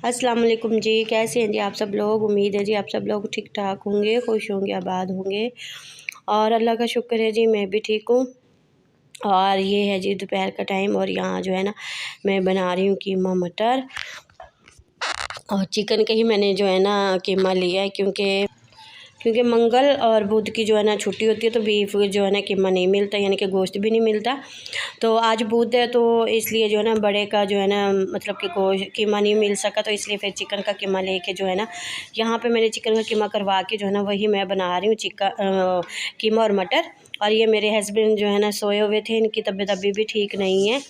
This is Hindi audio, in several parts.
अस्सलाम वालेकुम जी, कैसे हैं जी आप सब लोग। उम्मीद है जी आप सब लोग ठीक ठाक होंगे, खुश होंगे, आबाद होंगे और अल्लाह का शुक्र है जी मैं भी ठीक हूँ। और ये है जी दोपहर का टाइम और यहाँ जो है ना मैं बना रही हूँ कीमा मटर और चिकन का ही मैंने जो है ना कीमा लिया है क्योंकि मंगल और बुध की जो है ना छुट्टी होती है तो बीफ जो है ना कीमा नहीं मिलता, यानी कि गोश्त भी नहीं मिलता। तो आज बुध है तो इसलिए जो है ना बड़े का जो है ना मतलब कि गोश्त कीमा नहीं मिल सका, तो इसलिए फिर चिकन का कीमा लेके जो है ना यहाँ पे मैंने चिकन का कीमा करवा के जो है ना वही मैं बना रही हूँ कीमा और मटर। और ये मेरे हस्बैंड जो है ना सोए हुए थे, इनकी तबीयत अभी भी ठीक नहीं है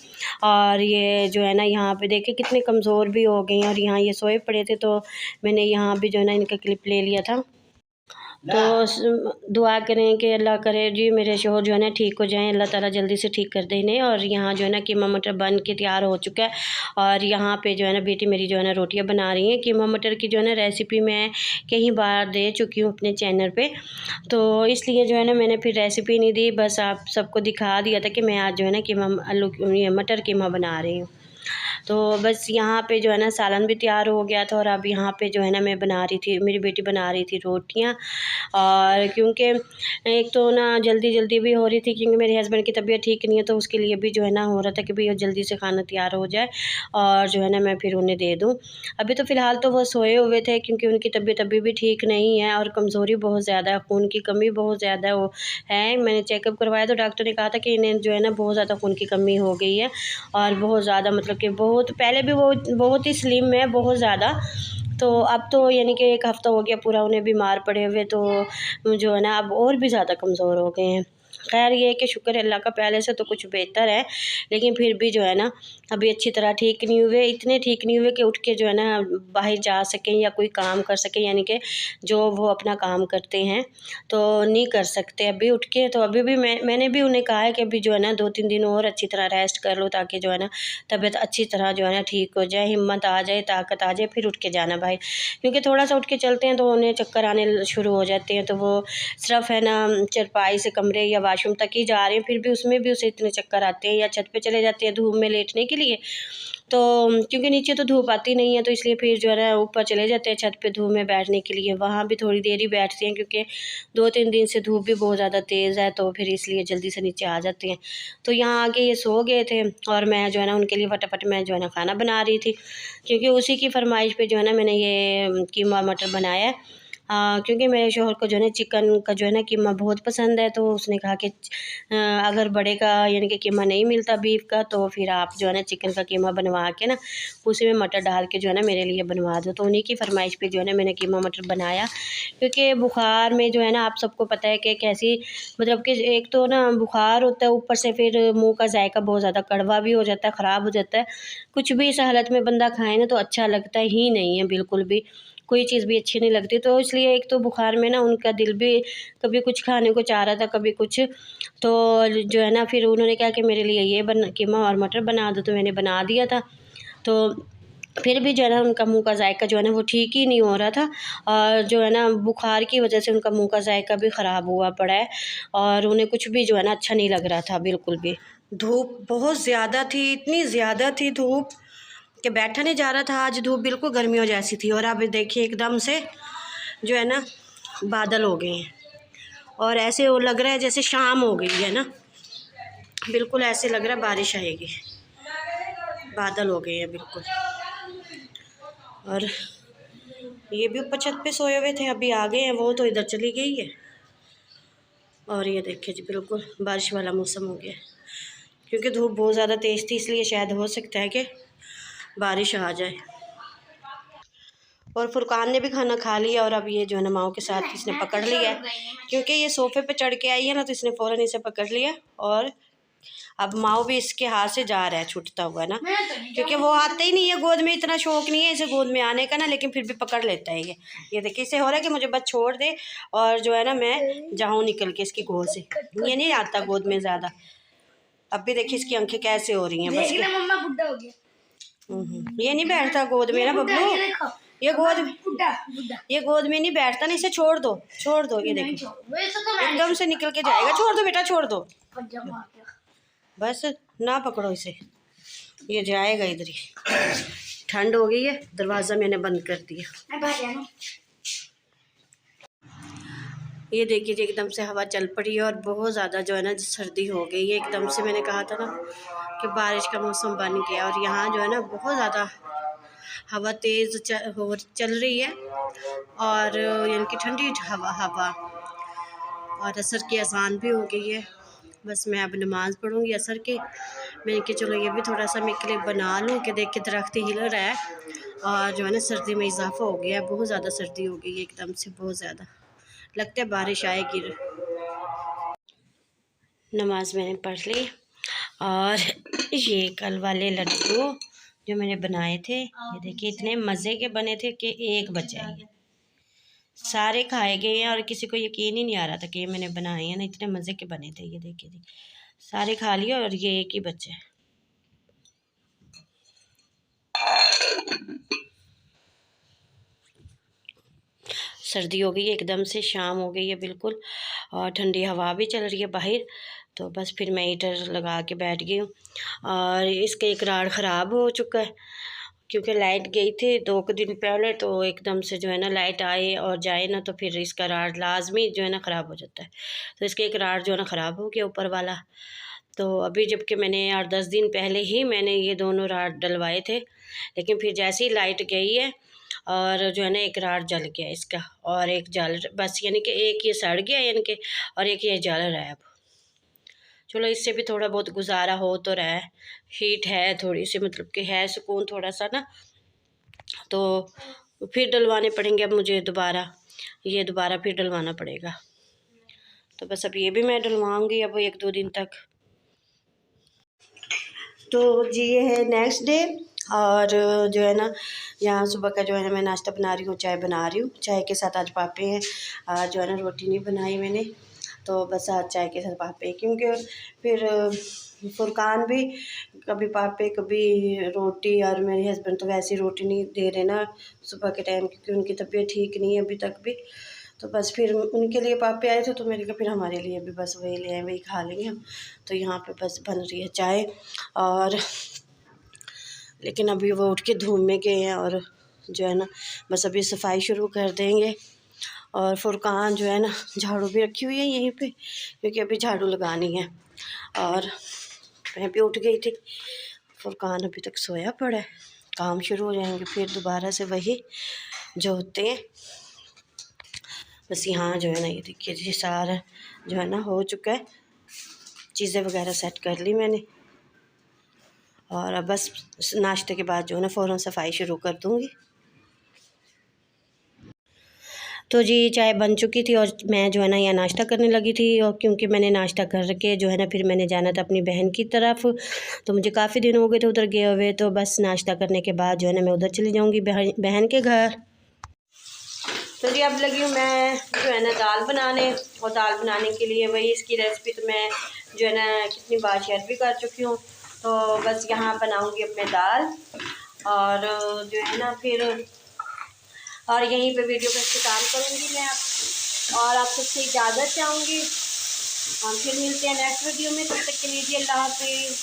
और ये जो है ना यहाँ पे देखे कितने कमज़ोर भी हो गए हैं और यहाँ ये सोए पड़े थे तो मैंने यहाँ भी जो है ना इनका क्लिप ले लिया था। तो दुआ करें कि अल्लाह करे जी मेरे शोहर जो है ना ठीक हो जाएं, अल्लाह ताला जल्दी से ठीक कर दे इन्हें। और यहाँ जो है ना कीमा मटर बन के तैयार हो चुका है और यहाँ पे जो है ना बेटी मेरी जो है ना रोटियां बना रही हैं। कीमा मटर की जो है ना रेसिपी मैं कई बार दे चुकी हूँ अपने चैनल पे, तो इसलिए जो है ना मैंने फिर रेसिपी नहीं दी, बस आप सबको दिखा दिया था कि मैं आज जो है ना कीमा आलू मटर कीमा बना रही हूँ। तो बस यहाँ पे जो है ना सालन भी तैयार हो गया था और अब यहाँ पे जो है ना मैं बना रही थी, मेरी बेटी बना रही थी रोटियाँ। और क्योंकि एक तो ना जल्दी जल्दी भी हो रही थी क्योंकि मेरे हस्बैंड की तबीयत ठीक नहीं है, तो उसके लिए भी जो है ना हो रहा था कि भैया जल्दी से खाना तैयार हो जाए और जो है ना मैं फिर उन्हें दे दूँ। अभी तो फ़िलहाल तो वो सोए हुए थे क्योंकि उनकी तबीयत अभी भी ठीक नहीं है और कमज़ोरी बहुत ज़्यादा है, खून की कमी बहुत ज़्यादा वो है। मैंने चेकअप करवाया तो डॉक्टर ने कहा था कि इन्हें जो है ना बहुत ज़्यादा खून की कमी हो गई है और बहुत ज़्यादा मतलब कि बहुत पहले भी वो बहुत ही स्लिम है, बहुत ज़्यादा। तो अब तो यानी कि 1 हफ़्ता हो गया पूरा उन्हें बीमार पड़े हुए, तो जो है ना अब और भी ज़्यादा कमज़ोर हो गए हैं। खैर ये है कि शुक्र है अल्लाह का पहले से तो कुछ बेहतर है, लेकिन फिर भी जो है ना अभी अच्छी तरह ठीक नहीं हुए, इतने ठीक नहीं हुए कि उठ के जो है ना बाहर जा सकें या कोई काम कर सकें, यानी कि जो वो अपना काम करते हैं तो नहीं कर सकते अभी उठ के। तो अभी भी मैंने भी उन्हें कहा है कि अभी जो है ना 2-3 दिन और अच्छी तरह रेस्ट कर लो ताकि जो है ना तबीयत अच्छी तरह जो है ना ठीक हो जाए, हिम्मत आ जाए, ताकत आ जाए, फिर उठ के जाना बाहर। क्योंकि थोड़ा सा उठ के चलते हैं तो उन्हें चक्कर आने शुरू हो जाते हैं, तो वो सिर्फ है ना चारपाई से कमरे या वाशरूम तक ही जा रहे हैं, फिर भी उसमें भी उसे इतने चक्कर आते हैं, या छत पे चले जाते हैं धूप में लेटने के लिए। तो क्योंकि नीचे तो धूप आती नहीं है तो इसलिए फिर जो है ना ऊपर चले जाते हैं छत पे धूप में बैठने के लिए, वहाँ भी थोड़ी देर ही बैठते हैं क्योंकि 2-3 दिन से धूप भी बहुत ज़्यादा तेज़ है, तो फिर इसलिए जल्दी से नीचे आ जाते हैं। तो यहाँ आके ये सो गए थे और मैं जो है ना उनके लिए फटाफट मैं जो है ना खाना बना रही थी क्योंकि उसी की फरमाइश पे जो है ना मैंने ये कीमा मटर बनाया है। क्योंकि मेरे शौहर को जो है ना चिकन का जो है ना कीमा बहुत पसंद है, तो उसने कहा कि अगर बड़े का यानी कि कीमा नहीं मिलता बीफ का तो फिर आप जो है ना चिकन का कीमा बनवा के ना उसी में मटर डाल के जो है ना मेरे लिए बनवा दो। तो उन्हीं की फरमाइश पे जो है ना मैंने कीमा मटर बनाया क्योंकि बुखार में जो है ना आप सबको पता है कि कैसी मतलब कि एक तो ना बुखार होता है, ऊपर से फिर मुँह का जायका बहुत ज़्यादा कड़वा भी हो जाता है, ख़राब हो जाता है। कुछ भी इस हालत में बंदा खाए ना तो अच्छा लगता ही नहीं है, बिल्कुल भी कोई चीज़ भी अच्छी नहीं लगती। तो इसलिए एक तो बुखार में ना उनका दिल भी कभी कुछ खाने को चाह रहा था, कभी कुछ। तो जो है ना फिर उन्होंने कहा कि मेरे लिए ये कीमा और मटर बना दो, तो मैंने बना दिया था। तो फिर भी जो है ना उनका मुँह का जायका जो है ना वो ठीक ही नहीं हो रहा था और जो है ना बुखार की वजह से उनका मुँह का जायका भी ख़राब हुआ पड़ा है और उन्हें कुछ भी जो है ना अच्छा नहीं लग रहा था बिल्कुल भी। धूप बहुत ज़्यादा थी, इतनी ज़्यादा थी धूप कि बैठा नहीं जा रहा था। आज धूप बिल्कुल गर्मियों जैसी थी और अब देखिए एकदम से जो है ना बादल हो गए हैं और ऐसे वो लग रहा है जैसे शाम हो गई है ना, बिल्कुल ऐसे लग रहा है बारिश आएगी, बादल हो गए हैं बिल्कुल। और ये भी ऊपर छत पे सोए हुए थे, अभी आ गए हैं, वो तो इधर चली गई है। और ये देखिए जी बिल्कुल बारिश वाला मौसम हो गया क्योंकि धूप बहुत ज़्यादा तेज़ थी, इसलिए शायद हो सकता है कि बारिश आ जाए। और फुरकान ने भी खाना खा लिया और अब ये जो है ना माओ के साथ इसने पकड़ लिया है क्योंकि ये सोफ़े पे चढ़ के आई है ना, तो इसने फ़ौरन इसे पकड़ लिया और अब माओ भी इसके हाथ से जा रहा है छूटता हुआ ना, क्योंकि वो आते ही नहीं है गोद में, इतना शौक नहीं है इसे गोद में आने का ना, लेकिन फिर भी पकड़ लेता है ये देखिए इसे हो रहा है कि मुझे बस छोड़ दे और जो है ना मैं जाऊँ निकल के इसकी गोद से। ये नहीं आता गोद में ज़्यादा। अब भी देखिए इसकी आंखें कैसे हो रही हैं बस मम्मा बुड्ढा हो गया। ये नहीं बैठता गोद में ना बबलू, ये गोद में नहीं बैठता ना, इसे छोड़ दो ये देखो एकदम से निकल के जाएगा। छोड़ दो बेटा, छोड़ दो, बस ना पकड़ो इसे, ये जाएगा इधर ही। ठंड हो गई है, दरवाज़ा मैंने बंद कर दिया। ये देखिए जी, एकदम से हवा चल पड़ी है और बहुत ज़्यादा जो है ना सर्दी हो गई है एकदम से। मैंने कहा था ना कि बारिश का मौसम बन गया, और यहाँ जो है ना बहुत ज़्यादा हवा तेज़ चल रही है, और यानी कि ठंडी हवा और असर की अजान भी हो गई है। बस मैं अब नमाज़ पढ़ूँगी असर की। मैंने कि चलो ये भी थोड़ा सा मैं क्लिप बना लूँ कि देख के दरख्त हिल रहा है, और जो है ना सर्दी में इजाफा हो गया है, बहुत ज़्यादा सर्दी हो गई है एकदम से, बहुत ज़्यादा लगता है बारिश आएगी। नमाज मैंने पढ़ ली, और ये कल वाले लड्डू जो मैंने बनाए थे, ये देखिए इतने मज़े के बने थे कि एक बचा ही, सारे खाए गए हैं और किसी को यकीन ही नहीं आ रहा था कि ये मैंने बनाए हैं ना, इतने मज़े के बने थे। ये देखिए जी, सारे खा लिए और ये एक ही बचे। सर्दी हो गई है एकदम से, शाम हो गई है बिल्कुल, और ठंडी हवा भी चल रही है बाहर। तो बस फिर मैं हीटर लगा के बैठ गई हूँ, और इसका एक राड ख़राब हो चुका है क्योंकि लाइट गई थी 2 दिन पहले। तो एकदम से जो है ना लाइट आए और जाए ना, तो फिर इसका राड लाजमी जो है ना ख़राब हो जाता है। तो इसका एक राड जो है ना ख़राब हो गया ऊपर वाला। तो अभी जबकि मैंने 8-10 दिन पहले ही मैंने ये दोनों राड डलवाए थे, लेकिन फिर जैसे ही लाइट गई है और जो है ना एक राड जल गया इसका, और एक जल बस, यानी कि एक ये सड़ गया यानी कि, और एक ये जल रहा है। अब चलो इससे भी थोड़ा बहुत गुजारा हो तो रहा है, हीट है थोड़ी सी, मतलब कि है सुकून थोड़ा सा ना। तो फिर डलवाने पड़ेंगे अब मुझे दोबारा, ये दोबारा फिर डलवाना पड़ेगा। तो बस अब ये भी मैं डलवाऊँगी अब 1-2 दिन तक। तो जी ये है नेक्स्ट डे, और जो है ना यहाँ सुबह का जो है ना मैं नाश्ता बना रही हूँ, चाय बना रही हूँ। चाय के साथ आज पापे हैं, आज जो है ना रोटी नहीं बनाई मैंने, तो बस आज चाय के साथ पापे, क्योंकि फिर फुरकान भी कभी पापे कभी रोटी, और मेरे हस्बैंड तो वैसे ही रोटी नहीं दे रहे ना सुबह के टाइम, क्योंकि उनकी तबीयत ठीक नहीं है अभी तक भी। तो बस फिर उनके लिए पापे आए थे, तो मैंने कहा फिर हमारे लिए भी बस वही ले आए, वही खा लेंगे हम। तो यहाँ पे बस बन रही है चाय, और लेकिन अभी वो उठ के धूप में गए हैं, और जो है ना बस अभी सफाई शुरू कर देंगे। और फुरकान जो है ना झाड़ू भी रखी हुई है यहीं पे, क्योंकि अभी झाड़ू लगानी है। और मैं भी उठ गई थी, फुरकान अभी तक सोया पड़ा है। काम शुरू हो जाएंगे फिर दोबारा से वही जो होते हैं। बस यहाँ जो है ना ये देखिए जी, सारा जो है ना हो चुका है, चीज़ें वगैरह सेट कर ली मैंने, और अब बस नाश्ते के बाद जो है ना फ़ौरन सफाई शुरू कर दूँगी। तो जी चाय बन चुकी थी, और मैं जो है ना यहाँ नाश्ता करने लगी थी, और क्योंकि मैंने नाश्ता करके जो है ना फिर मैंने जाना था अपनी बहन की तरफ। तो मुझे काफ़ी दिन हो गए थे उधर गए हुए, तो बस नाश्ता करने के बाद जो है ना मैं उधर चली जाऊँगी बहन के घर। तो जी अब लगी हूँ मैं जो है ना दाल बनाने, और दाल बनाने के लिए वही इसकी रेसिपी तो मैं जो है ना कितनी बार शेयर भी कर चुकी हूँ। तो बस यहाँ बनाऊँगी अपने दाल, और जो है ना फिर और यहीं पे वीडियो का इख्तिताम करूँगी मैं और आप सबसे इजाज़त चाहूँगी। हम फिर मिलते हैं नेक्स्ट वीडियो में, तब तक के लिए अल्लाह हाफिज़।